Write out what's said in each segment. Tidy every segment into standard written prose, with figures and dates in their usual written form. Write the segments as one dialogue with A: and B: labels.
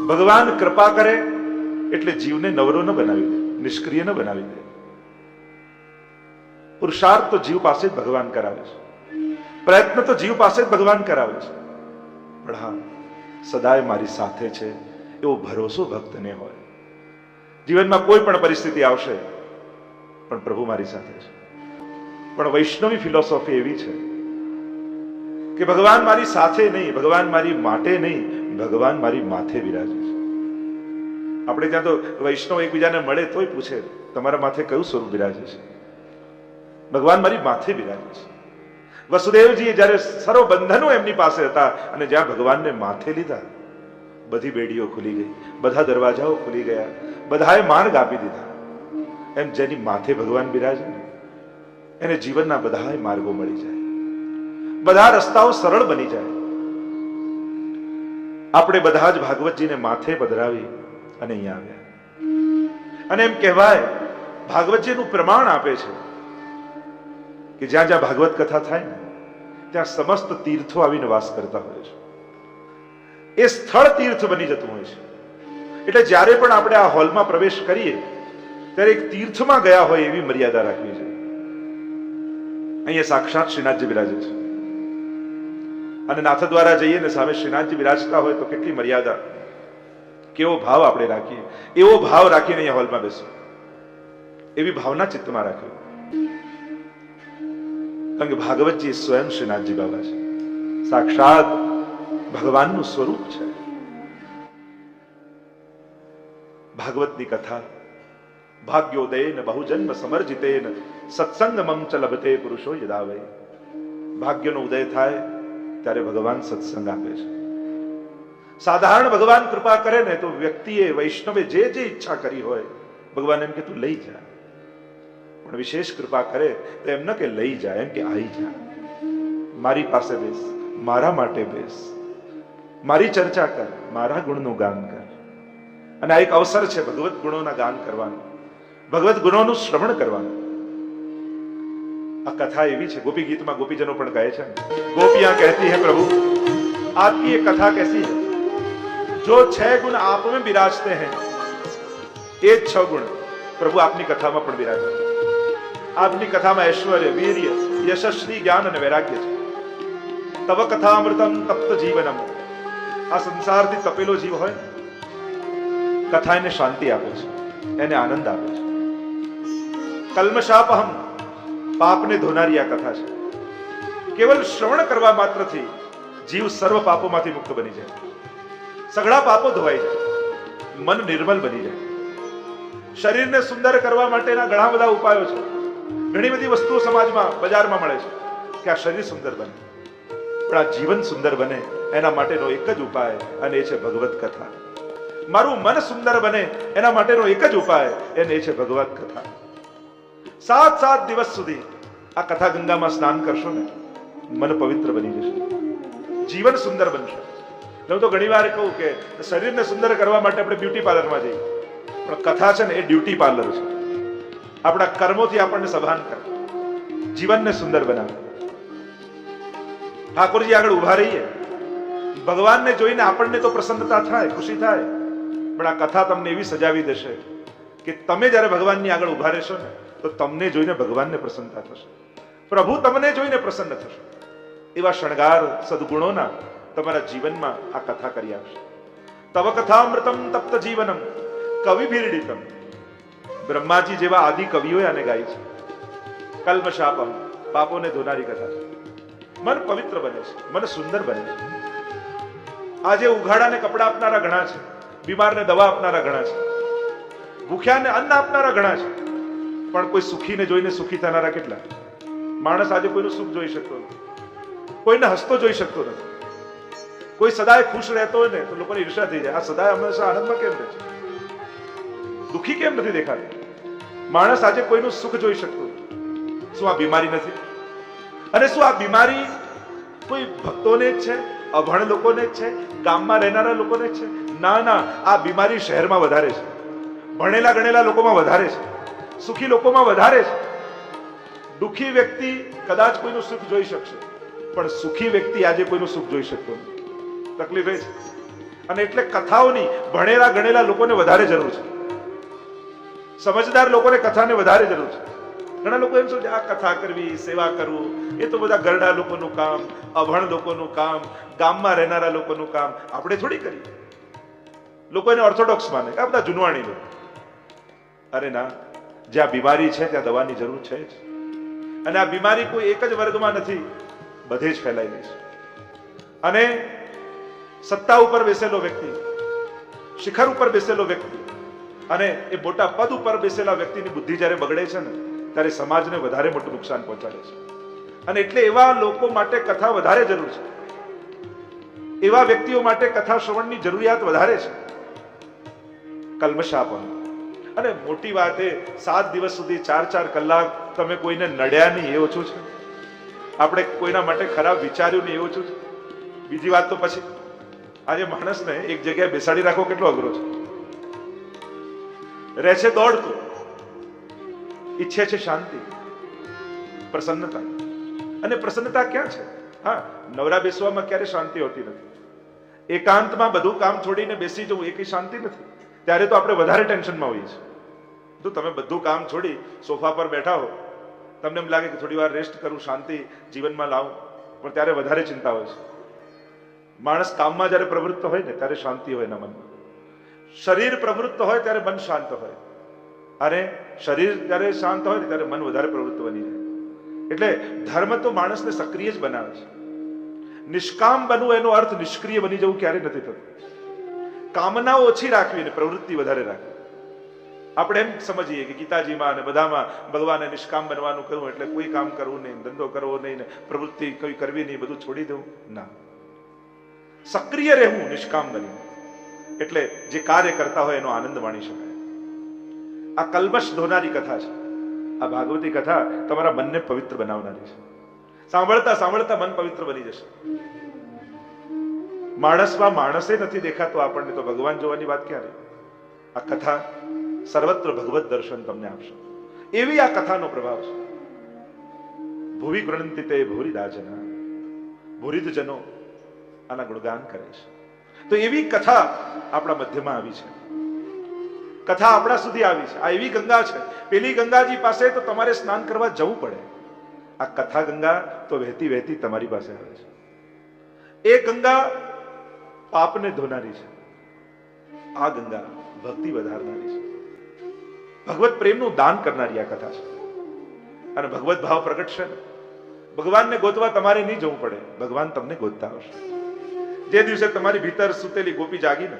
A: ભગવાન કૃપા કરે એટલે જીવને નવરો ન બનાવી દે, નિષ્ક્રિય ન બનાવી દે. પુરુષાર્થ તો જીવ પાસે જ ભગવાન કરાવે છે, પ્રયત્ન તો જીવ પાસે જ ભગવાન કરાવે છે. પણ હા, સદાય મારી સાથે છે એવો ભરોસો ભક્તને હોય. જીવનમાં કોઈ પણ પરિસ્થિતિ આવશે પણ પ્રભુ મારી સાથે છે. પણ વૈષ્ણવી ફિલોસોફી એવી છે કે ભગવાન મારી સાથે નહીં, ભગવાન મારી માટે નહીં, ભગવાન મારી માથે બિરાજે છે. આપણે ત્યાં તો વૈષ્ણવ એકબીજાને મળે તોય પૂછે તમારા માથે કયું સ્વરૂપ બિરાજે છે? ભગવાન મારી માથે બિરાજે છે. વસુદેવજી જ્યારે સર્વ બંધનો એમની પાસે હતા અને જ્યાં ભગવાનને માથે લીધા, બધી બેડીઓ ખુલી ગઈ, બધા દરવાજાઓ ખુલી ગયા, બધાએ માર્ગ આપી દીધા. એમ જેની માથે ભગવાન બિરાજે ને એને જીવનના બધા માર્ગો મળી જાય, બધા રસ્તાઓ સરળ બની જાય. આપણે બધા જ ભાગવતજીને માથે પધરાવી અને અહીંયા આવ્યા. અને એમ કહેવાય, ભાગવતજીનું પ્રમાણ આપે છે કે જ્યાં જ્યાં ભાગવત કથા થાય ને ત્યાં સમસ્ત તીર્થો આવીને વાસ કરતા હોય છે. એ સ્થળ તીર્થ બની જતું હોય છે. એટલે જ્યારે પણ આપણે આ હોલમાં પ્રવેશ કરીએ ત્યારે એક તીર્થમાં ગયા હોય એવી મર્યાદા રાખવી છે. અહીંયા સાક્ષાત શ્રીનાથજી બિરાજે છે અને નાથદ્વારા જઈએ ને સામે શ્રીનાથજી બિરાજતા હોય તો કેટલી મર્યાદા, કેવો ભાવ આપણે રાખીએ. એવો ભાવ રાખીને અહીંયા હોલમાં બેસો, એવી ભાવના ચિત્તમાં રાખવી. કારણ કે ભાગવતજી સ્વયં શ્રીનાથજી બાબા છે, સાક્ષાત ભગવાનનું સ્વરૂપ છે. ભાગવતની કથા ભાગ્યોદયેન બહુજન્મ સમર્જિતેન સત્સંગમં ચ લભતે પુરુષો યદા વૈ. ભાગ્યનો ઉદય થાય ત્યારે ભગવાન સત્સંગ આપે છે. સાધારણ ભગવાન કૃપા કરે ને તો વ્યક્તિએ, વૈષ્ણવે જે જે ઈચ્છા કરી હોય ભગવાન એમ કે તું લઈ જા. પણ વિશેષ કૃપા કરે તો એમ ન કે લઈ જા, એમ કે આવી જા, મારી પાસે બેસ, મારા માટે બેસ, મારી ચર્ચા કર, મારા ગુણનું ગાન કર. અને આ એક અવસર છે ભગવત ગુણોના ગાન કરવાનું, ભગવત ગુણોનું શ્રવણ કરવાનું. આ કથા એવી છે, ગોપી ગીતમાં ગોપીજનો પણ કહે છે, ગોપિयां कहती है प्रभु आपकी ये कथा कैसी है, जो 6 गुण आप में विराजते हैं ये 6 गुण प्रभु आपनी कथाમાં પણ વિરાજે છે. આપની કથામાં ઐશ્વર્ય, વીર્ય, યશસ્વી, જ્ઞાન અને વૈરાગ્ય છે. તવ કથામૃતમ તપ્ત જીવનમ. આ સંસારથી તપેલો જીવ હોય, કથા એને શાંતિ આપે છે, એને આનંદ આપે છે. કલ્મષાપહમ, પાપને ધોનારી આ કથા છે. કેવલ શ્રવણ કરવા માત્રથી જીવ સર્વ પાપોમાંથી મુક્ત બની જાય, સઘળા પાપો ધોવાઈ જાય, મન નિર્મલ બની જાય. શરીરને સુંદર કરવા માટેના ઘણા બધા ઉપાયો છે, ઘણી બધી વસ્તુઓ સમાજમાં, બજારમાં મળે છે કે આ શરીર સુંદર બને, પણ આ જીવન સુંદર બને એના માટેનો એક જ ઉપાય, અને એ છે ભગવત કથા. મારું મન સુંદર બને એના માટેનો એક જ ઉપાય, અને એ છે ભગવત કથા. 7 દિવસ સુધી આ કથા ગંગામાં સ્નાન કરશો ને મન પવિત્ર બની જશે, જીવન સુંદર બનશે. હું તો ઘણી વાર કહું કે શરીરને સુંદર કરવા માટે આપણે બ્યુટી પાર્લરમાં જઈએ, પણ કથા છે ને એ ડ્યુટી પાર્લર છે. આપણા કર્મોથી આપણને સભાન કરે, જીવનને સુંદર બનાવે. ઠાકોરજી આગળ ઉભા રહીએ, ભગવાનને જોઈને આપણને તો પ્રસન્નતા થાય, ખુશી થાય, પણ આ કથા તમને એવી સજાવી દેશે કે તમે જ્યારે ભગવાનની આગળ ઉભા રહેશો ને તો તમને જોઈને ભગવાનને પ્રસન્નતા થશે, પ્રભુ તમને જોઈને પ્રસન્ન થશે. એવા શણગાર સદગુણોના તમારા જીવનમાં આ કથા કરી આપશે. તવ કથામૃતમ તપ્ત જીવનમ કવિભીર્ડિતમ. બ્રહ્માજી જેવા આદિ કવિઓએ આને ગાઈ છે. કલ્મષાપમ, પાપોને ધોનારી કથા છે. મન પવિત્ર બને છે, મન સુંદર બને છે. આજે ઉઘાડાને કપડા આપનારા ઘણા છે, બીમારને દવા આપનારા ઘણા છે, ભૂખ્યાને અન્ન આપનારા ઘણા છે, પણ કોઈ સુખીને જોઈને સુખી થનારા કેટલા? માણસ આજે કોઈનું સુખ જોઈ શકતો નથી, કોઈને હસતો જોઈ શકતો નથી. કોઈ સદાય ખુશ રહેતો હોય ને તો લોકોને ઈર્ષા થઈ જાય, આ સદાય હંમેશા આનંદમાં કેમ રહે છે, દુઃખી કેમ નથી દેખાતી? માણસ આજે કોઈનું સુખ જોઈ શકતો નથી. શું આ બીમારી નથી? અને શું આ બીમારી કોઈ ભક્તોને જ છે, અભણ લોકોને જ છે, ગામમાં રહેનારા લોકોને જ છે? ના ના, આ બીમારી શહેરમાં વધારે છે, ભણેલા ગણેલા લોકોમાં વધારે છે, સુખી લોકોમાં વધારે છે. દુઃખી વ્યક્તિ કદાચ કોઈનું સુખ જોઈ શકશે, પણ સુખી વ્યક્તિ આજે કોઈનું સુખ જોઈ શકતો નથી. તકલીફ એ છે. અને એટલે કથાઓની ભણેલા ગણેલા લોકોને વધારે જરૂર છે. સમજદાર લોકોને કથાને વધારે જરૂર છે. ઘણા લોકો એમ સમજે આ કથા કરવી, સેવા કરવું એ તો બધા ગરડા લોકોનું કામ, અભણ લોકોનું કામ, ગામમાં રહેનારા લોકોનું કામ, આપણે થોડી કરીએ. લોકો એને ઓર્થોડોક્સ માને, આ બધા જુનવાણી લોકો. અરે ના, જ્યાં બીમારી છે ત્યાં દવાની જરૂર છે જ. અને આ બીમારી કોઈ એક જ વર્ગમાં નથી, બધે જ ફેલાયેલી છે. અને સત્તા ઉપર બેસેલો વ્યક્તિ, શિખર ઉપર બેસેલો વ્યક્તિ અને એ મોટા પદ ઉપર બેસેલા વ્યક્તિની બુદ્ધિ જ્યારે બગડે છે ને, ત્યારે સમાજને વધારે મોટું નુકસાન પહોંચાડે છે. અને એટલે એવા લોકો માટે કથા વધારે જરૂર છે. એવા વ્યક્તિઓ માટે કથા શ્રવણની જરૂરિયાત વધારે છે. કલ્મશાપન. અને મોટી વાત એ 7 દિવસ સુધી 4-4 કલાક તમે કોઈને નડ્યા નહીં એ ઓછું છે. આપણે કોઈના માટે ખરાબ વિચાર્યું નહીં એ ઓછું છે. બીજી વાત તો પછી આજે માણસને એક જગ્યાએ બેસાડી રાખવો કેટલો અઘરો છે. રહે છે દોડતું, ઈચ્છે છે શાંતિ, પ્રસન્નતા. અને પ્રસન્નતા ક્યાં છે? હા, નવરા બેસવામાં ક્યારે શાંતિ હોતી નથી. એકાંતમાં બધું કામ છોડીને બેસી જવું એ કઈ શાંતિ નથી. ત્યારે તો આપણે વધારે ટેન્શનમાં હોઈએ છીએ. તો તમે બધું કામ છોડી સોફા પર બેઠા હો, તમને એમ લાગે કે થોડી વાર રેસ્ટ કરું, શાંતિ જીવનમાં લાવું, પણ ત્યારે વધારે ચિંતા હોય છે. માણસ કામમાં જ્યારે પ્રવૃત્ત હોય ને ત્યારે શાંતિ હોય એના મનમાં. શરીર પ્રવૃત્ત હોય ત્યારે મન શાંત હોય, અને શરીર જ્યારે શાંત હોય ને ત્યારે મન વધારે પ્રવૃત્ત બની જાય. એટલે ધર્મ તો માણસને સક્રિય જ બનાવે છે. નિષ્કામ બનવું એનો અર્થ નિષ્ક્રિય બની જવું ક્યારે નથી થતું. કામના ઓછી રાખવી અને પ્રવૃત્તિ વધારે રાખવી. આપણે એમ સમજીએ કે ગીતાજીમાં અને બધામાં ભગવાને નિષ્કામ બનવાનું કહ્યું એટલે કોઈ કામ કરવું નહીં, ધંધો કરવો નહીં, પ્રવૃત્તિ કોઈ કરવી નહીં, બધું છોડી દેવું. ના, સક્રિય રહેવું નિષ્કામ બની, એટલે જે કાર્ય કરતા હોય એનો આનંદ માણી શકાય. આ કલ્મશ ધોનારી કથા છે. આ ભાગવતી કથા તમારા મનને પવિત્ર બનાવનારી છે. સાંભળતા સાંભળતા મન પવિત્ર બની જશે. માણસમાં માણસે નથી દેખાતો આપણને, તો ભગવાન જોવાની વાત ક્યારે? આ કથા સર્વત્ર ભગવત દર્શન તમને આપશે. એવી આ કથાનો પ્રભાવ છે. ભુવિ ગૃણંતિ તે ભૂરિદાજના, ભૂરિદજનો આના ગુણગાન કરે છે. તો એવી કથા આપણા મધ્યમાં આવી છે. કથા આપણા સુધી આવી છે. આ એવી ગંગા છે. પેલી ગંગાજી પાસે તો તમારે સ્નાન કરવા જવું પડે. આ કથા ગંગા તો વહેતી વહેતી તમારી પાસે આવે છે. એ ગંગા પાપને ધોનારી છે. આ ગંગા ભક્તિ વધારનારી છે. ભગવત પ્રેમનું દાન કરનારી આ કથા છે. અને ભગવત ભાવ પ્રગટ છે ને, ભગવાનને ગોતવા તમારે નહીં જવું પડે, ભગવાન તમને ગોતતા આવશે. જે દિવસે તમારી ભીતર સુતેલી ગોપી જાગીને,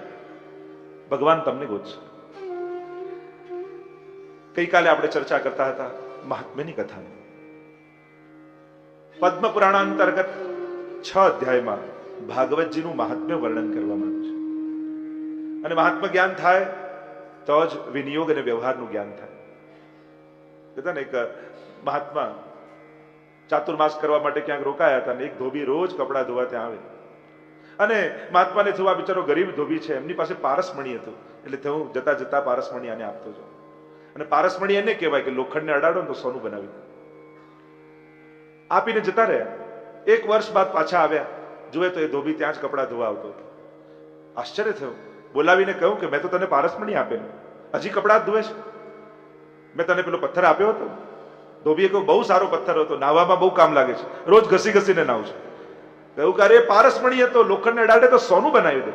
A: ભગવાન તમને ગોતશે. ગઈકાલે આપણે ચર્ચા કરતા હતા મહાત્મ્યની કથાની. પદ્મ પુરાણ અંતર્ગત 6 અધ્યાયમાં ભાગવતજીનું મહાત્મ્ય વર્ણન કરવામાં આવ્યું છે. અને મહાત્મ્ય જ્ઞાન થાય તો જ વિનિયોગ અને વ્યવહારનું જ્ઞાન થાય. કહેતા ને એક મહાત્મા ચાતુર્માસ કરવા માટે ક્યાંક રોકાયા હતા, અને એક ધોબી રોજ કપડા ધોવા ત્યાં આવે. અને મહાત્માને થયું આ બિચારો ગરીબ ધોબી છે, એમની પાસે પારસમણી હતું, એટલે થયું જતા જતા પારસમણી આને આપતો જાઉં. અને પારસમણી એને કહેવાય કે લોખંડને અડાડો ને તો સોનું બનાવી દે. આપીને જતા રહ્યા. 1 વર્ષ બાદ પાછા આવ્યા, જુએ તો એ ધોબી ત્યાં જ કપડા ધોવા આવતો હતો. આશ્ચર્ય થયું. બોલાવીને કહ્યું કે મેં તો તને પારસમણી આપેલું, હજી કપડા જ ધોવે છે? મેં તને પેલો પથ્થર આપ્યો હતો? ધોબીએ કહ્યું બહુ સારો પથ્થર હતો, નાવામાં બહુ કામ લાગે છે, રોજ ઘસી ઘસીને નાવ છે. કહ્યું કે અરે પારસમણી હતો, લોખંડને અડાડે તો સોનું બનાવી દે.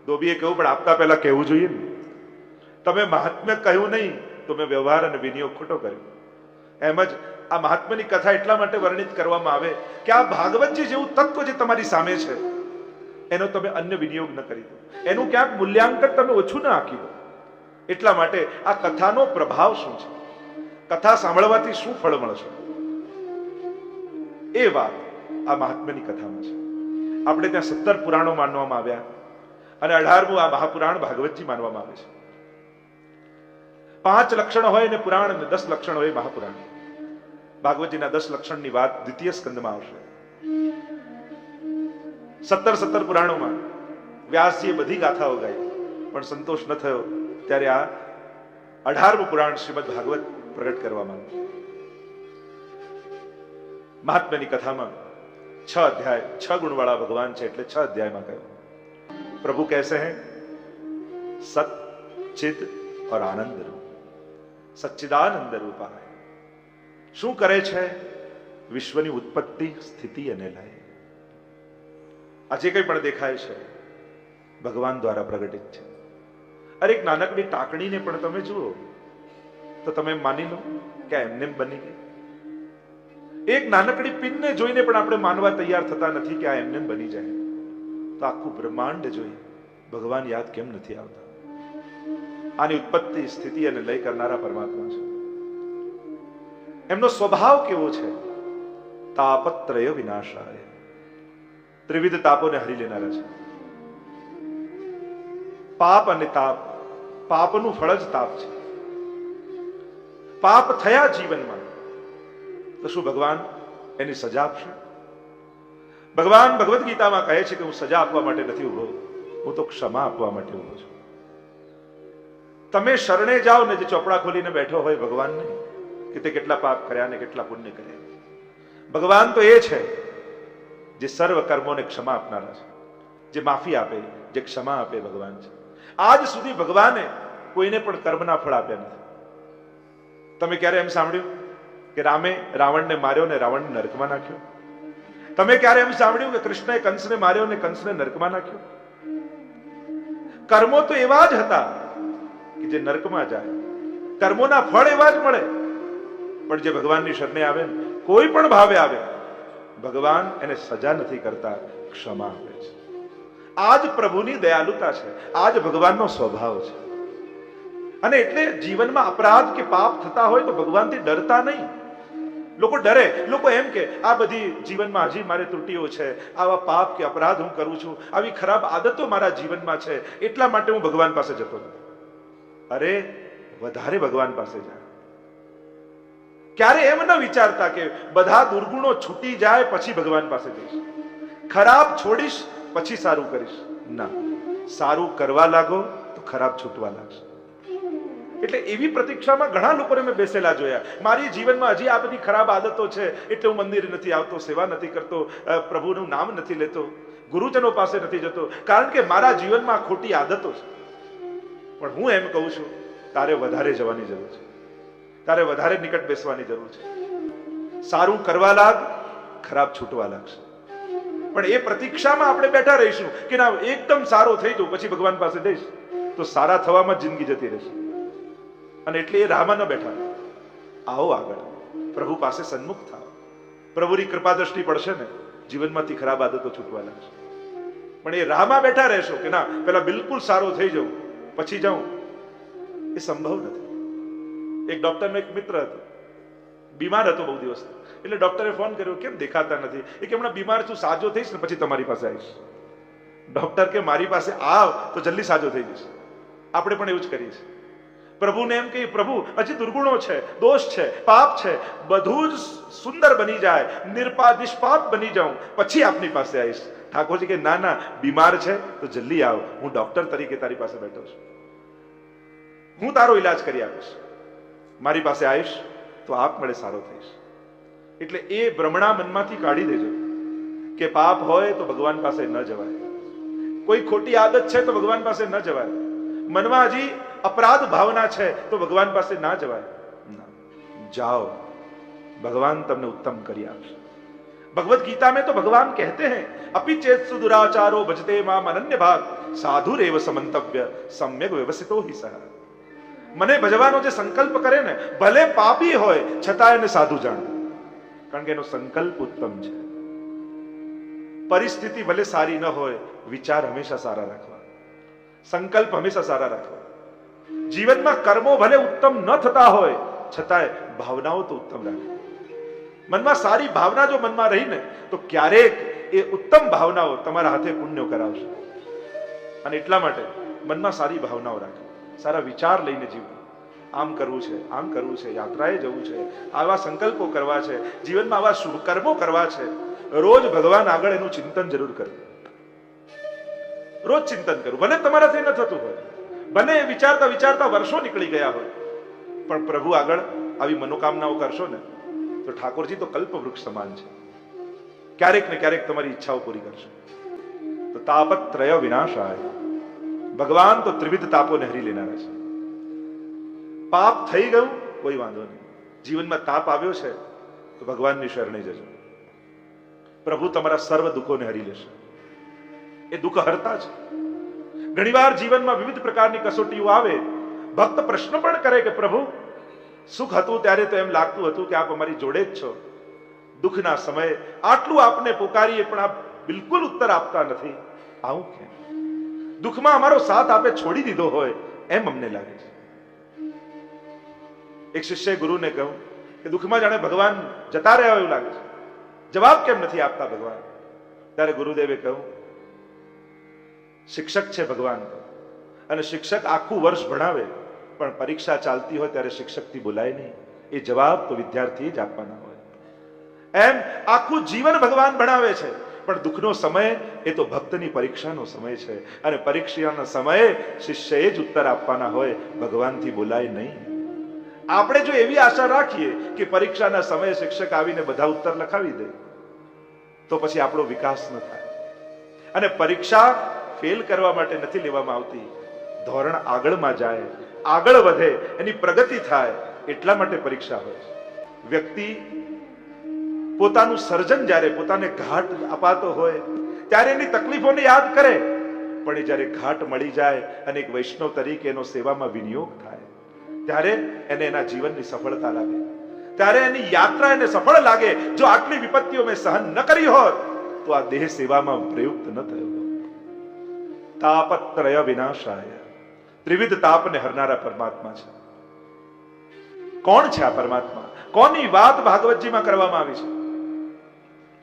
A: ધોબીએ કહ્યું પણ આપતા પહેલા કહેવું જોઈએ ને. તમે મહાત્મ્ય કહ્યું નહીં તો મેં વ્યવહાર અને વિનિયોગ ખોટો કર્યો. એમ જ આ મહાત્મ્યની કથા એટલા માટે વર્ણિત કરવામાં આવે કે આ ભાગવતજી જેવું તત્વ જે તમારી સામે છે એનો તમે અન્ય વિનિયોગ ન કરી દો, એનું ક્યાંક મૂલ્યાંકન તમે ઓછું ન આંકી દો. એટલા માટે આ કથાનો પ્રભાવ શું છે, કથા સાંભળવાથી શું ફળ મળશે, એ વાત આ મહાત્મ્યની કથામાં છે. આપણે ત્યાં 17 પુરાણો માનવામાં આવ્યા અને 18મું આ મહાપુરાણ ભાગવતજી માનવામાં આવે છે. 5 લક્ષણ હોય ને પુરાણ, અને 10 લક્ષણ હોય મહાપુરાણ. ભાગવતજીના 10 લક્ષણની વાત દ્વિતીય સ્કંદમાં આવશે. 17 પુરાણોમાં વ્યાસજીએ બધી ગાથાઓ ગાઈ, પણ સંતોષ ન થયો ત્યારે આ 18મું પુરાણ શ્રીમદ ભાગવત પ્રગટ કરવામાં આવ્યું. મહાત્મ્યની કથામાં 6 અધ્યાય, 6 ગુણવાળા ભગવાન છે એટલે 6 અધ્યાયમાં કહ્યું. प्रभु कैसे हैं? सत चिद और आनंद रूप, સચ્ચિદાનંદ રૂપાય. શું કરે છે? વિશ્વની ઉત્પત્તિ, સ્થિતિ અને લય. આ જે કંઈ પણ દેખાય છે ભગવાન દ્વારા પ્રગટિત છે. અરે એક નાનકડી ટાંકણીને પણ તમે જુઓ તો તમે માની લો કે એમને બની ગઈ. એક નાનકડી પિનને જોઈને પણ આપણે માનવા તૈયાર થતા નથી કે આ એમને બની જાય. તો આખું બ્રહ્માંડ જોઈ ભગવાન યાદ કેમ નથી આવતા? આની ઉત્પત્તિ, સ્થિતિ અને લય કરનારા પરમાત્મા છે. એમનો સ્વભાવ કેવો છે? તાપત્રય વિનાશાય, ત્રિવિધ તાપોને હરી લેનારા છે. પાપ અને તાપ, પાપનું ફળ જ તાપ છે. પાપ થયા જીવનમાં તો શું ભગવાન એની સજા આપશે? ભગવાન ભગવદ્ ગીતામાં કહે છે કે હું સજા આપવા માટે નથી ઉભો, હું તો ક્ષમા આપવા માટે ઉભો છું. તમે શરણે જાઓ ને, જે ચોપડા ખોલીને બેઠો હોય ભગવાનને કે તે કેટલા પાપ કર્યા ને કેટલા પુણ્ય કર્યા. ભગવાન તો એ છે જે સર્વ કર્મોને ક્ષમા આપનારા છે, જે માફી આપે, જે ક્ષમા આપે ભગવાન છે. આજ સુધી ભગવાને કોઈને પણ કર્મના ફળ આપ્યા નથી. તમે ક્યારે એમ સાંભળ્યું કે રામે રાવણને માર્યો ને રાવણને નરકમાં નાખ્યો? તમે ક્યારે એમ સાંભળ્યું કે કૃષ્ણએ કંસને માર્યો ને કંસને નરકમાં નાખ્યો? કર્મો તો એવા જ હતા કે જે નરકમાં જાય. કર્મોના ફળ એવા જ મળે. પણ જે ભગવાનની શરણે આવે ને, કોઈ પણ ભાવે આવે, ભગવાન એને સજા નથી કરતા, ક્ષમા આપે છે. આ જ પ્રભુની દયાલુતા છે, આ જ ભગવાનનો સ્વભાવ છે. અને એટલે જીવનમાં અપરાધ કે પાપ થતા હોય તો ભગવાનથી ડરતા નહીં. લોકો ડરે. લોકો એમ કે આ બધી જીવનમાં હજી મારે ત્રુટીઓ છે, આવા પાપ કે અપરાધ હું કરું છું, આવી ખરાબ આદતો મારા જીવનમાં છે, એટલા માટે હું ભગવાન પાસે જતો નથી. અરે વધારે ભગવાન પાસે જાય. ક્યારે એમ ન વિચારતા કે બધા દુર્ગુણો છૂટી જાય પછી ભગવાન પાસે જઈશ, ખરાબ છોડીશ પછી સારું કરીશ. ના, સારું કરવા લાગો તો ખરાબ છૂટવા લાગશે. એટલે એવી પ્રતીક્ષામાં ઘણા લોકોને મેં બેસેલા જોયા. મારી જીવનમાં હજી આ બધી ખરાબ આદતો છે એટલે હું મંદિર નથી આવતો, સેવા નથી કરતો, પ્રભુનું નામ નથી લેતો, ગુરુજનો પાસે નથી જતો, કારણ કે મારા જીવનમાં ખોટી આદતો છે. પણ હું એમ કહું છું, તારે વધારે જવાની જરૂર છે, તારે વધારે નિકટ બેસવાની જરૂર છે. સારું કરવા લાગ, ખરાબ છૂટવા લાગશે. પણ એ પ્રતીક્ષામાં આપણે બેઠા રહીશું કે ના એકદમ સારો થઈ જાઉં પછી ભગવાન પાસે જઈશ, તો સારા થવામાં જિંદગી જતી રહેશે. અને એટલે એ રાહમાં ન બેઠા. આવો આગળ પ્રભુ પાસે સન્મુખ થાવ. પ્રભુની કૃપા દ્રષ્ટિ પડશે ને, જીવનમાંથી ખરાબ આદતો છૂટવા લાગશે. પણ એ રાહમાં બેઠા રહેશો કે ના પેલા બિલકુલ સારો થઈ જાઉં પછી જાઉં, એ સંભવ નથી. એક ડોક્ટરનો એક મિત્ર હતો, બીમાર હતો બહુ દિવસ. એટલે ડોક્ટરે ફોન કર્યો, કેમ દેખાતા નથી? એ કે હમણાં બીમાર છું, સાજો થઈશ ને પછી તમારી પાસે આવીશ. ડોક્ટર કે મારી પાસે આવ તો જલ્દી સાજો થઈ જઈશ. આપણે પણ એવું જ કરીએ છીએ. પ્રભુને એમ કે પ્રભુ હજી દુર્ગુણો છે, દોષ છે, પાપ છે, બધું જ સુંદર બની જાય, નિષ્પાપ બની જાઉં પછી આપની પાસે આવીશ. ઠાકોરજી કે ના ના, બીમાર છે તો જલ્દી આવ, હું ડોક્ટર તરીકે તારી પાસે બેઠો છું, હું તારો ઈલાજ કરી આપીશ. મારી પાસે આવીશ તો આપમેળે સારો થઈશ. એટલે એ ભ્રમણા મનમાંથી કાઢી દેજો કે પાપ હોય તો ભગવાન પાસે ન જવાય, કોઈ ખોટી આદત છે તો ભગવાન પાસે ન જવાય, મનમાં હજી अपराध भावना છે તો ભગવાન પાસે ના જવાય. जाओ, भगवान तुमने उत्तम करी आपसे. भगवत गीता में तो भगवान कहते हैं अपि चेत सुदुराचारो भजते माम अनन्य भाग साधुरेव समंतव्य सम्यक व्यवस्थितो हि सह. મને ભજવાનો જે સંકલ્પ કરે ને, ભલે પાપી હોય છતાં એને સાધુ જાણે, કારણ કે એનો સંકલ્પ ઉત્તમ છે. પરિસ્થિતિ ભલે સારી ન હોય, વિચાર હંમેશા સારા રાખવા, સંકલ્પ હંમેશા સારા રાખવા. જીવનમાં કર્મો ભલે ઉત્તમ ન થતા હોય છતાંય ભાવનાઓ તો ઉત્તમ રાખે. મનમાં સારી ભાવના જો મનમાં રહીને તો ક્યારેક એ ઉત્તમ ભાવનાઓ તમારા હાથે પુણ્યો કરાવશે. અને એટલા માટે મનમાં સારી ભાવનાઓ રાખે, સારા વિચાર લઈને જીવવું. આમ કરવું છે, આમ કરવું છે, યાત્રાએ જવું છે, આવા સંકલ્પો કરવા છે, જીવનમાં આવા શુભ કર્મો કરવા છે. રોજ ભગવાન આગળ એનું ચિંતન જરૂર કરવું, રોજ ચિંતન કરવું. ભલે તમારાથી ન થતું હોય, ભલે વિચારતા વિચારતા વર્ષો નીકળી ગયા હોય, પણ પ્રભુ આગળ આવી મનોકામનાઓ કરશો ને તો ઠાકોરજી તો કલ્પ વૃક્ષ સમાન છે, ક્યારેક ને ક્યારેક તમારી ઈચ્છાઓ પૂરી કરશે. તો તાપત્રય વિનાશાય. ભગવાન તો ત્રિવિધ તાપોને હરી લેનારા છે. પાપ થઈ ગયું કોઈ વાંધો નહીં, જીવનમાં તાપ આવ્યો છે તો ભગવાનની શરણે જજો. પ્રભુ તમારા સર્વ દુઃખોને હરી લેશે. એ દુઃખ હરતા છે. ઘણીવાર જીવનમાં વિવિધ પ્રકારની કસોટીઓ આવે, ભક્ત પ્રશ્ન પણ કરે કે પ્રભુ સુખ હતું ત્યારે તો એમ લાગતું હતું કે આપ અમારી જોડે જ છો, દુઃખના સમયે આટલું આપને પોકારીએ પણ આપ બિલકુલ ઉત્તર આપતા નથી, આવું કેમ? દુઃખમાં અમારો સાથ આપે છોડી દીધો હોય એમ અમને લાગે છે. એક શિષ્યએ ગુરુને કહ્યું કે દુઃખમાં જાણે ભગવાન જતા રહ્યા એવું લાગે છે, જવાબ કેમ નથી આપતા ભગવાન? ત્યારે ગુરુદેવે કહ્યું, શિક્ષક છે ભગવાન તો, અને શિક્ષક આખું વર્ષ ભણાવે પણ પરીક્ષા ચાલતી હોય ત્યારે શિક્ષકથી બોલાય નહીં, એ જવાબ તો વિદ્યાર્થી જ આપવાના હોય. એમ આખું જીવન ભગવાન ભણાવે છે પણ દુઃખનો સમય એ તો ભક્તની પરીક્ષાનો સમય છે, અને પરીક્ષાના સમયે શિષ્યએ જ ઉત્તર આપવાના હોય, ભગવાનથી બોલાય નહીં. આપણે જો એવી આશા રાખીએ કે પરીક્ષાના સમયે શિક્ષક આવીને બધા ઉત્તર લખાવી દે તો પછી આપણો વિકાસ ન થાય. અને પરીક્ષા ફેલ કરવા માટે નથી લેવામાં આવતી, ધોરણ આગળમાં જાય, આગળ વધે, એની પ્રગતિ થાય એટલા માટે પરીક્ષા હોય છે. વ્યક્તિ પોતાનું સર્જન જ્યારે પોતાને ઘાટ અપાતો હોય ત્યારે એની તકલીફોને યાદ કરે, પણ એ જ્યારે ઘાટ મળી જાય અને એક વૈષ્ણવ તરીકે એનો સેવામાં વિનિયોગ થાય ત્યારે એને એના જીવનની સફળતા લાગે, ત્યારે એની યાત્રા એને સફળ લાગે. જો આટલી વિપત્તિઓ મેં સહન ન કરી હોત તો આ દેહ સેવામાં પ્રયુક્ત ન થયો. તાપત્રય વિનાશાય. ત્રિવિધ તાપને હરનારા પરમાત્મા છે. કોણ છે આ પરમાત્મા? કોની વાત ભાગવતજીમાં કરવામાં આવી છે?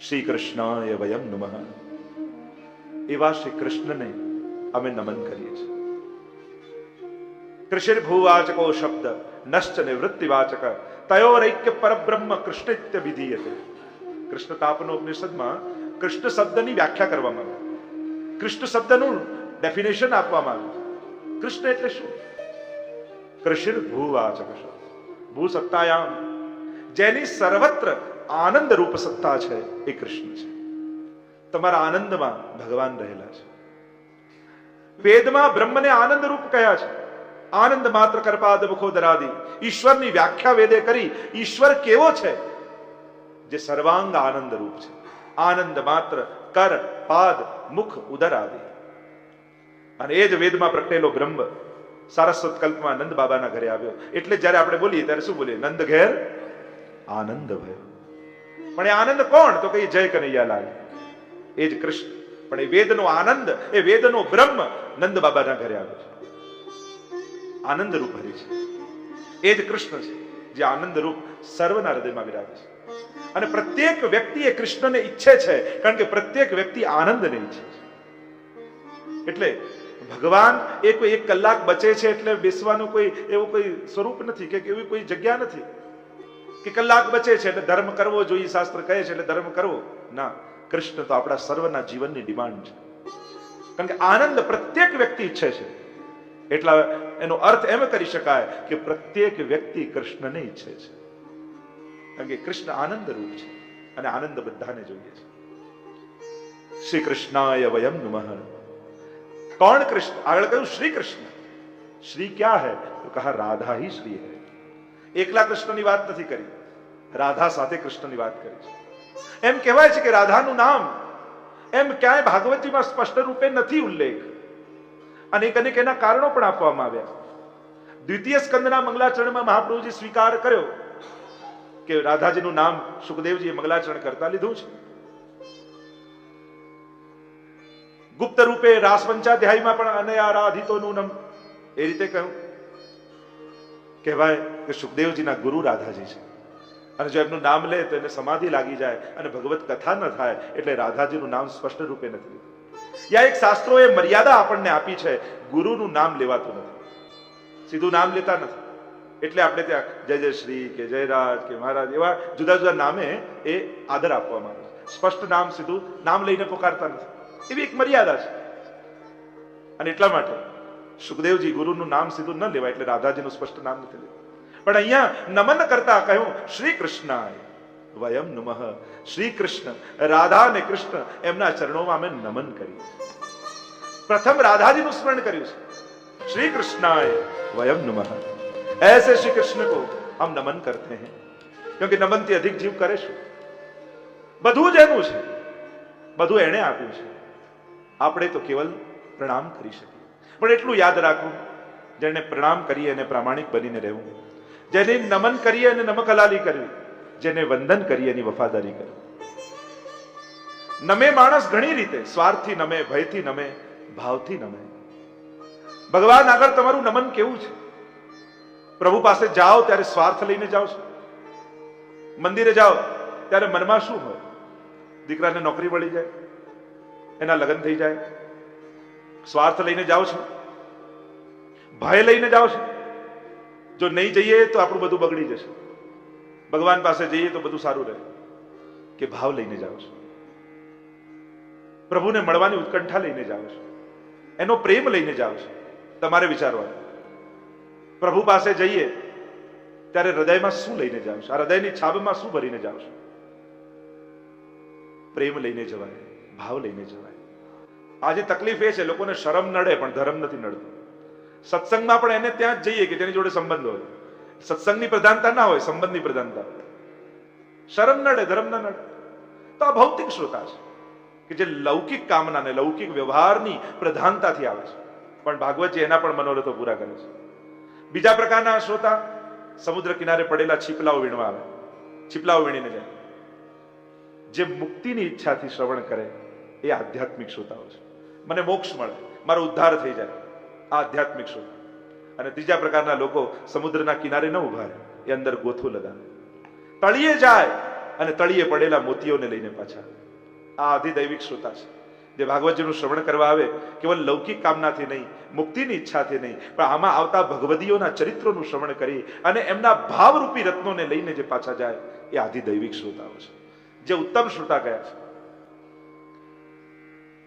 A: શ્રી કૃષ્ણાય વયમ નમઃ. એવા શ્રી કૃષ્ણને અમે નમન કરીએ છીએ. કૃષિર ભૂવાચકો શબ્દ નશ્ચ નિવૃત્તિવાચક તયોરૈક્ય પરબ્રહ્મ કૃષ્ણિત્ય વિધીયતે. કૃષ્ણ તાપનો ઉપનિષદમાં કૃષ્ણ શબ્દની વ્યાખ્યા કરવામાં આવી, કૃષ્ણ શબ્દનું ડેફિનેશન આપવામાં આવ્યું. કૃષ્ણ એટલે શું? કૃષિર ભૂવાચક શબ્દ. ભૂ સત્તાયામ, જેની સર્વત્ર આનંદ રૂપ સત્તા છે એ કૃષ્ણ છે. તમારા આનંદમાં ભગવાન રહેલા છે. વેદમાં બ્રહ્મને આનંદ રૂપ કહ્યા છે. આનંદ માત્ર કરપાદ મુખોદરાદી. ઈશ્વરની વ્યાખ્યા વેદે કરી. ઈશ્વર કેવો છે? જે સર્વાંગ આનંદ રૂપ છે. આનંદ માત્ર કર પાદ મુખ ઉદર આદિ. અને એ જ વેદમાં પ્રગટેલો બ્રહ્મ સારસ્વત કલ્પમાં નંદ બાબાના ઘરે આવ્યો. એટલે જ્યારે આપણે બોલીએ ત્યારે શું બોલીએ? નંદ ઘેર આનંદ ભયો. પણ એ આનંદ કોણ? તો કહીએ જય કનૈયાલાલ, એ જ કૃષ્ણ. પણ એ વેદનો આનંદ, એ વેદનો બ્રહ્મ નંદ બાબાના ઘરે આવ્યો છે. આનંદ રૂપ હરી છે. એ જ કૃષ્ણ છે જે આનંદ રૂપ સર્વના હૃદયમાં વિરાજે છે. અને પ્રત્યેક વ્યક્તિ એ કૃષ્ણને ઈચ્છે છે, કારણ કે પ્રત્યેક વ્યક્તિ આનંદને ઈચ્છે છે. એટલે ભગવાન એ કોઈ એક કલાક બચે છે એટલે બેસવાનું કોઈ એવું કોઈ સ્વરૂપ નથી કે એવી કોઈ જગ્યા નથી કે કલાક બચે છે એટલે ધર્મ કરવો જોઈએ, શાસ્ત્ર કહે છે એટલે ધર્મ કરવો. ના, કૃષ્ણ તો આપણા સર્વના જીવનની ડિમાન્ડ છે. કારણ કે આનંદ પ્રત્યેક વ્યક્તિ ઈચ્છે છે. એટલા એનો અર્થ એમ કરી શકાય કે પ્રત્યેક વ્યક્તિ કૃષ્ણને ઈચ્છે છે, કારણ કે કૃષ્ણ આનંદ રૂપ છે અને આનંદ બધાને જોઈએ છે. શ્રી કૃષ્ણાય વયમ નમઃ. कौन कृष्ण? આગળ કહ્યું શ્રી કૃષ્ણ. શ્રી ક્યાં હૈ? તો કહા રાધા ही श्री है. એકલા કૃષ્ણની વાત નથી કરી, રાધા સાથે કૃષ્ણની વાત કરી છે. એમ કહેવાય છે કે રાધાનું નામ એમ ક્યાંય ભાગવતજીમાં સ્પષ્ટ રૂપે નથી ઉલ્લેખ, અનેક અનેક એના કારણો પણ આપવામાં આવ્યા. દ્વિતીય સ્કંદના મંગલાચરણમાં મહાપ્રભુજી સ્વીકાર કર્યો કે રાધાજીનું નામ સુખદેવજીએ મંગલાચરણ કરતા લીધું છે. ગુપ્ત રૂપે રાસ પંચાધ્યાયમાં પણ અનયારાધિતો નૂનમ એ રીતે કહ્યું. કહેવાય કે સુખદેવજીના ગુરુ રાધાજી છે, અને જો એમનું નામ લે તો એને સમાધિ લાગી જાય અને ભગવત કથા ન થાય, એટલે રાધાજીનું નામ સ્પષ્ટ રૂપે નથી લીધું. યા એક શાસ્ત્રોએ મર્યાદા આપણને આપી છે, ગુરુનું નામ લેવાતું નથી, સીધું નામ લેતા નથી. એટલે આપણે ત્યાં જય જય શ્રી કે જયરાજ કે મહારાજ એવા જુદા જુદા નામે એ આદર આપવામાં આવે છે. સ્પષ્ટ નામ સીધું નામ લઈને પોકારતા નથી, એવી એક મર્યાદા છે. અને એટલા માટે સુખદેવજી ગુરુનું નામ સીધું ન લેવાય, એટલે રાધાજીનું સ્પષ્ટ નામ નથી લેવું. પણ અહીંયા નમન કરતા કહ્યું શ્રી કૃષ્ણાય વયમ નમઃ. શ્રી કૃષ્ણ, રાધા અને કૃષ્ણ એમના ચરણોમાં અમે નમન કરીએ. प्रथम राधा जी નું સ્મરણ કર્યું છે। श्री कृष्णाय वयम नमः। ऐसे श्री कृष्ण को हम नमन करते हैं, क्योंकि नमन થી अधिक जीव करे છે। બધું જ એનું છે, બધું એણે આપ્યું છે, આપણે તો કેવલ પ્રણામ કરી શકીએ। પણ એટલું યાદ રાખવું, જેને પ્રણામ કરીએ એને પ્રામાણિક બનીને રહેવું, જેને નમન કરીએ અને નમકલાલી કરવી, જેને વંદન કરીએ એની વફાદારી કરવી। નમે માણસ ઘણી રીતે, સ્વાર્થથી નમે, ભયથી નમે, ભાવથી નમે। ભગવાન આગળ તમારું નમન કેવું છે? પ્રભુ પાસે જાઓ ત્યારે સ્વાર્થ લઈને જાઓ છો? મંદિરે જાઓ ત્યારે મનમાં શું હોય? દીકરાને નોકરી મળી જાય, એના લગ્ન થઈ જાય, સ્વાર્થ લઈને જાઓ છો? ભય લઈને જાઓ છો? જો નહીં જઈએ તો આપણું બધું બગડી જશે, ભગવાન પાસે જઈએ તો બધું સારું રહે, કે ભાવ લઈને જાઓ છો? પ્રભુને મળવાની ઉત્કંઠા લઈને જાઓ છો, એનો પ્રેમ લઈને જાઓ છો? તમારે વિચારવાનું, પ્રભુ પાસે જઈએ ત્યારે હૃદયમાં શું લઈને જાઓ છો? આ હૃદયની છાબમાં શું ભરીને જાઓ છો? પ્રેમ લઈને જવાય, ભાવ લઈને જવાય। આજે તકલીફ એ છે, લોકોને શરમ નડે પણ ધર્મ નથી નડતો। સત્સંગમાં પણ એને ત્યાં જ જઈએ કે તેની જોડે સંબંધ હોય, સત્સંગની પ્રધાનતા ના હોય, સંબંધની પ્રધાનતા હોય। શરમ નડે, ધર્મ ના નડે, તો આ ભૌતિક શ્રોતા છે કે જે લૌકિક કામનાને, લૌકિક વ્યવહારની પ્રધાનતાથી આવે છે, પણ ભાગવતજી એના પણ મનોરથો પૂરા કરે છે। બીજા પ્રકારના શ્રોતા સમુદ્ર કિનારે પડેલા છીપલાઓ વીણવા આવે, છીપલાઓ વીણીને જાય। જે મુક્તિની ઈચ્છાથી શ્રવણ કરે એ આધ્યાત્મિક શ્રોતાઓ છે। મને મોક્ષ મળે, મારો ઉદ્ધાર થઈ જાય, આ આધ્યાત્મિક શ્રોતા। અને ત્રીજા પ્રકારના લોકો સમુદ્રના કિનારે ન ઉભા રહે, એ અંદર ગોથું લગાવે, તળિયે જાય અને તળિયે પડેલા મોતીઓને લઈને પાછા આવે। આ અધિદૈવિક શ્રોતા છે, જે ભાગવતજીનું શ્રવણ કરવા આવે કેવલ લૌકિક કામનાથી નહીં, મુક્તિની ઈચ્છાથી નહીં, પણ આમાં આવતા ભગવદીઓના ચરિત્રોનું શ્રવણ કરી અને એમના ભાવરૂપી રત્નોને લઈને જે પાછા જાય, એ આધિદૈવિક શ્રોતાઓ છે, જે ઉત્તમ શ્રોતા ગયા છે।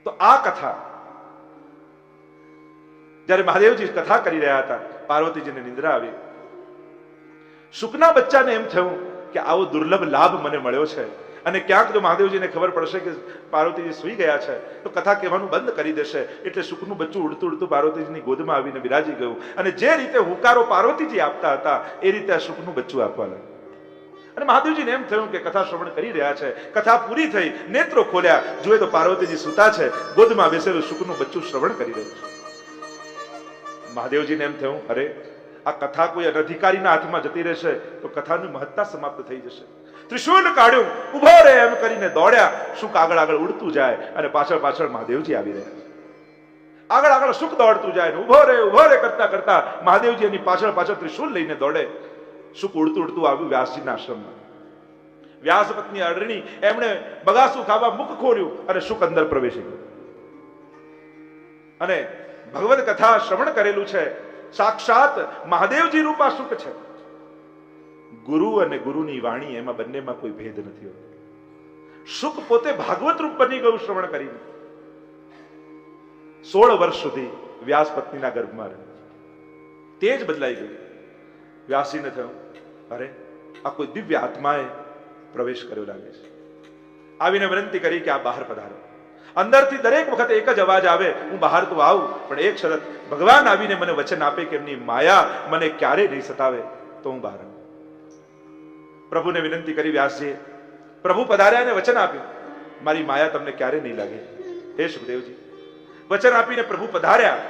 A: તો આ કથા જ્યારે મહાદેવજી કથા કરી રહ્યા હતા, પાર્વતીજીને નિંદ્રા આવી, શુકના બચ્ચાને એમ થયું કે આવો દુર્લભ લાભ મને મળ્યો છે, અને ક્યાંક જો મહાદેવજીને ખબર પડશે કે પાર્વતીજી સૂઈ ગયા છે તો કથા કહેવાનું બંધ કરી દેશે, એટલે શુકનું બચ્ચું ઉડતું ઉડતું પાર્વતીજીની ગોદમાં આવીને બિરાજી ગયું, અને જે રીતે હુંકારો પાર્વતીજી આપતા હતા એ રીતે આ શુકનું બચ્ચું આપવા લાગ્યું। અને મહાદેવજીને એમ થયું કે કથા શ્રવણ કરી રહ્યા છે, કથા પૂરી થઈ, નેત્રો ખોલ્યા, જોયે તો પાર્વતીજી સૂતા છે, ગોદમાં બેસેલું શુકનું બચ્ચું શ્રવણ કરી રહ્યું છે। મહાદેવજીને એમ થયું, અરે આ કથા કોઈ અનધિકારીના હાથમાં જતી રહેશે તો કથાની મહત્તા સમાપ્ત થઈ જશે। ત્રિશૂલ કાઢ્યું, ઉભો રહે એમ કરીને દોડ્યા, શુક આગળ આગળ ઉડતું જાય અને પાછળ પાછળ મહાદેવજી આવી રહ્યા છે। આગળ આગળ શુક દોડતું જાય, ઉભો રે કરતા કરતા મહાદેવજી એની પાછળ પાછળ ત્રિશૂલ લઈને દોડે। શુક ઉડતું ઉડતું આવ્યું વ્યાસજીના આશ્રમમાં। વ્યાસ પત્ની અરણી એમણે બગાસું ખાવા મુખ ખોલ્યું અને શુક અંદર પ્રવેશી ગયો, અને ભગવદ કથા શ્રવણ કરેલું છે, સાક્ષાત મહાદેવજી રૂપા શુક છે। ગુરુ અને ગુરુની વાણી, એમાં બંનેમાં કોઈ ભેદ નથી હોતો। શુક પોતે ભાગવત રૂપ બની ગયું શ્રવણ કરીને। 16 વર્ષ સુધી વ્યાસ પત્નીના ગર્ભમાં રહ્યો, તે જ બદલાઈ ગયું। વ્યાસજીને થયું, અરે આ કોઈ દિવ્ય આત્માએ પ્રવેશ કર્યો લાગે છે। આવીને વિનંતી કરી કે આ બહાર પધારો। અંદરથી દરેક વખત એક જ અવાજ આવે, હું બહાર તો આવું, પણ એક શરત, ભગવાન આવીને મને વચન આપે કે એમની માયા મને ક્યારે નહીં સતાવે તો હું બહાર આવું। પ્રભુને વિનંતી કરી વ્યાસજીએ, પ્રભુ પધાર્યા અને વચન આપ્યું, મારી માયા તમને ક્યારે નહીં લાગે હે સુખદેવજી। વચન આપીને પ્રભુ પધાર્યા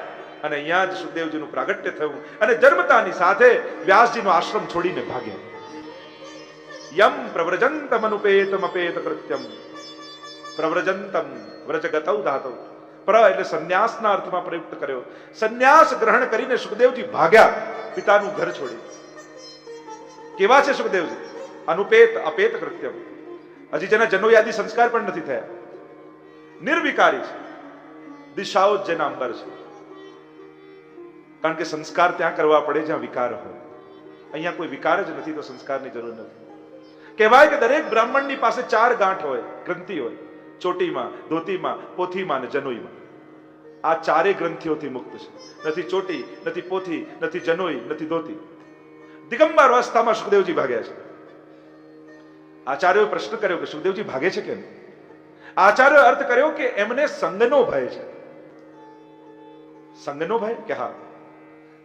A: અને અહીંયા જ સુખદેવજીનું પ્રાગટ્ય થયું, અને જન્મતાની સાથે વ્યાસજીનો આશ્રમ છોડીને ભાગ્યા। યમ પ્રવ્રજંતમ અનુપેતમ અપેત કૃત્યમ પ્રવ્રજંતમ વ્રજગતૌ ધાતૌ। પ્ર એટલે સંન્યાસના અર્થમાં પ્રયુક્ત કર્યો। સંન્યાસ ગ્રહણ કરીને સુખદેવજી ભાગ્યા, પિતાનું ઘર છોડી। કેવા છે સુખદેવજી? અનુપેત અપેત કૃત્યમ, હજી જેના જન્મયાદી સંસ્કાર પણ નથી થયા, નિર્વિકારી છે, દિશાઓ જેના અંબર છે। કારણ કે સંસ્કાર ત્યાં કરવા પડે જ્યાં વિકાર હોય, અહીંયા કોઈ વિકાર જ નથી તો સંસ્કારની જરૂર નથી। કહેવાય કે દરેક બ્રાહ્મણની પાસે 4 ગાંઠ હોય, ગ્રંથિ હોય, ચોટીમાં, ધોતીમાં, પોથીમાં અને જનોઈમાં। આ 4 ગ્રંથિઓથી મુક્ત છે, નથી ચોટી, નથી પોથી, નથી જનોઈ, નથી ધોતી। દિગંબર અવસ્થામાં સુખદેવજી ભાગ્યા છે। આચાર્યોએ પ્રશ્ન કર્યો કે સુખદેવજી ભાગે છે કેમ? આચાર્યોએ અર્થ કર્યો કે એમને સંગનો ભય છે। સંગનો ભય કે હા,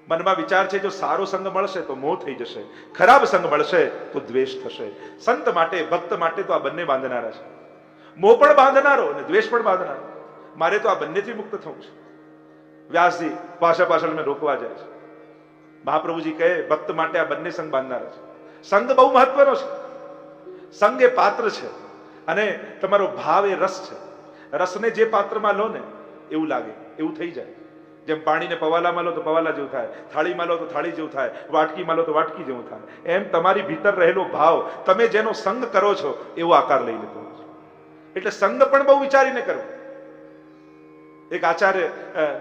A: મનમાં વિચાર છે જો સારો સંગ મળશે તો મોહ થઈ જશે, ખરાબ સંગ મળશે તો દ્વેષ થશે. સંત માટે, ભક્ત માટે તો આ બંને બાંધનારા છે. મોહ પણ બાંધનારો અને દ્વેષ પણ બાંધનારો. મારે તો આ બંનેથી મુક્ત થવું છે. વ્યાસજી પાછળ મેં રોકવા જાય છે. મહાપ્રભુજી કહે ભક્ત માટે આ બંને સંગ બાંધનારા છે. સંગ બહુ મહત્વનો છે. સંગ એ પાત્ર છે અને તમારો ભાવ એ રસ છે. રસને જે પાત્રમાં લો ને એવું લાગે, એવું થઈ જાય. જેમ પાણીને પવાલામાં લો તો પવાલા જેવું થાય, થાળીમાં લો તો થાળી જેવું થાય, વાટકીમાં લો તો વાટકી જેવું થાય. એમ તમારી ભીતર રહેલો ભાવ, તમે જેનો સંગ કરો છો એવો આકાર લઈ લેતો હોય છે. એટલે સંગ પણ બહુ વિચારીને કરવો. એક આચાર્ય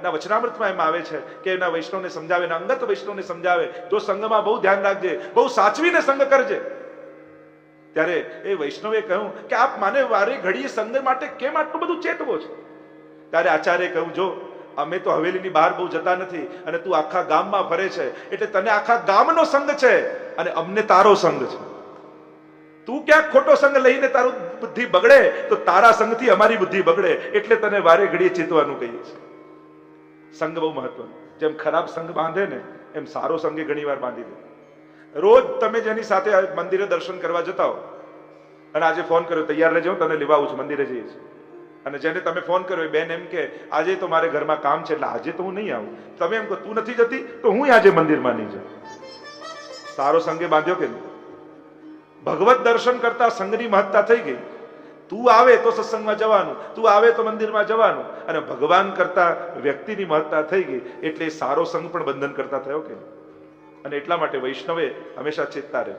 A: ના વચનામૃતમાં એમ આવે છે કે એના વૈષ્ણવને સમજાવે, એના અંગત વૈષ્ણવને સમજાવે, જો સંગમાં બહુ ધ્યાન રાખજે, બહુ સાચવીને સંગ કરજે. ત્યારે એ વૈષ્ણવે કહ્યું કે આપ માને વારે ઘડીએ સંગ માટે કેમ આટલું બધું ચેતવો છો? ત્યારે આચાર્ય કહ્યું, જો અમે તો હવેલીની બહાર બહુ જતા નથી અને તું આખા ગામમાં ફરે છે એટલે તને આખા ગામનો સંગ છે અને અમને તારો સંગ છે. તું ક્યાંક ખોટો સંગ લઈને તારું બુદ્ધિ બગડે તો તારા સંગથી અમારી બુદ્ધિ બગડે, એટલે તને વારે ઘડીએ ચેતવાનું કહીએ છીએ. સંગ બહુ મહત્વનો. જેમ ખરાબ સંગ બાંધે ને એમ સારો સંગે ઘણી વાર બાંધી દે. રોજ તમે જેની સાથે મંદિરે દર્શન કરવા જતા હો અને આજે ફોન કર્યો તૈયાર રહેજો તને લેવા આવું છું, મંદિરે જઈએ છીએ, અને જેને તમે ફોન કર્યો બેન એમ કે આજે તો મારે ઘરમાં કામ છે એટલે આજે તો હું નહીં આવું, તમે એમ કહો તું નથી જતી તો હું આજે મંદિરમાં નહીં જાઉં. સારો સંગે બાંધ્યો કે નહીં? ભગવત દર્શન કરતા સંઘની મહત્તા થઈ ગઈ. તું આવે તો સત્સંગમાં જવાનું, તું આવે તો મંદિરમાં જવાનું, અને ભગવાન કરતા વ્યક્તિની મહત્તા થઈ ગઈ એટલે સારો સંગ પણ બંધન કરતા થયો કે. અને એટલા માટે વૈષ્ણવે હંમેશા ચેતતા રહે.